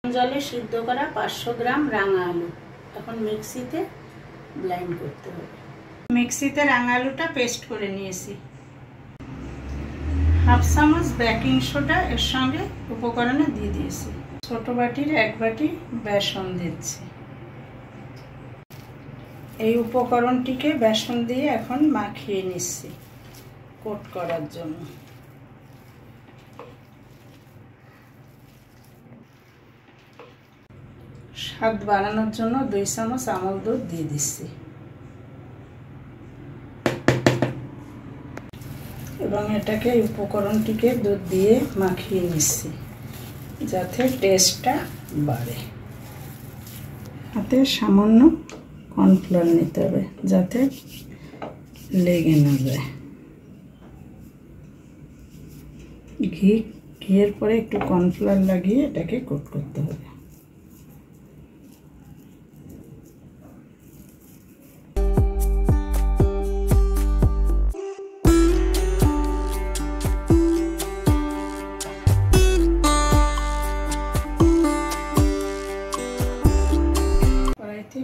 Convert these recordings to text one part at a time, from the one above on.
জলে সিদ্ধ করা 500 গ্রাম রাঙা আলু এখন মিক্সিতে ব্লেন্ড করতে হবে। মিক্সিতে রাঙা আলুটা পেস্ট করে নিয়েছি। হাফ চামচ বেকিং সোডা এর সঙ্গে উপকরণে দিয়ে দিয়েছি। ছোট বাটির 1 বাটি বেসন দিচ্ছি। এই উপকরণটিকে বেসন দিয়ে এখন মাখিয়ে নিচ্ছি কোট করার জন্য। স্বাদ বাড়ানোর জন্য 2 চামচ আমল দুধ দিয়ে দিচ্ছি এবং এটাকে উপকরণটিকে দুধ দিয়ে মাখিয়ে নিচ্ছি যাতে টেস্টটা বাড়ে। হাতে সামান্য কর্নফ্লাওয়ার নিতে হবে যাতে লেগে না যায়। ঘিয়ের পরে একটু কর্নফ্লাওয়ার লাগিয়ে এটাকে কোট করতে হবে।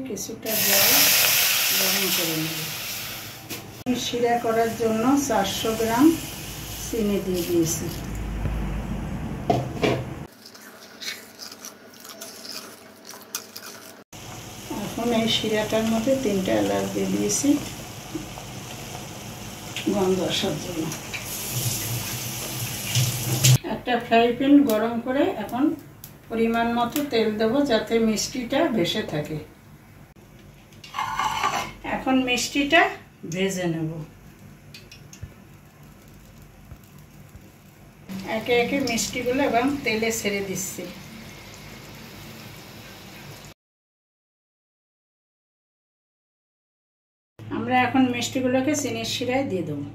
কিছুটা জল গরম করে নেব। শিরা করার জন্য 400 গ্রাম চিনি দিয়ে দিয়েছি। এখন এই শিরাটার মধ্যে 3টা এলাচ দিয়ে দিয়েছি গন্ধ আসার জন্য। একটা ফ্রাই প্যান গরম করে এখন পরিমাণ মতো তেল দেব যাতে মিষ্টিটা ভেসে থাকে। এখন মিষ্টিটা ভেজে নেব। একে একে মিষ্টিগুলো এবং তেলে ছেড়ে দিচ্ছি। আমরা এখন মিষ্টিগুলোকে চিনির শিরায় দিয়ে দেবো।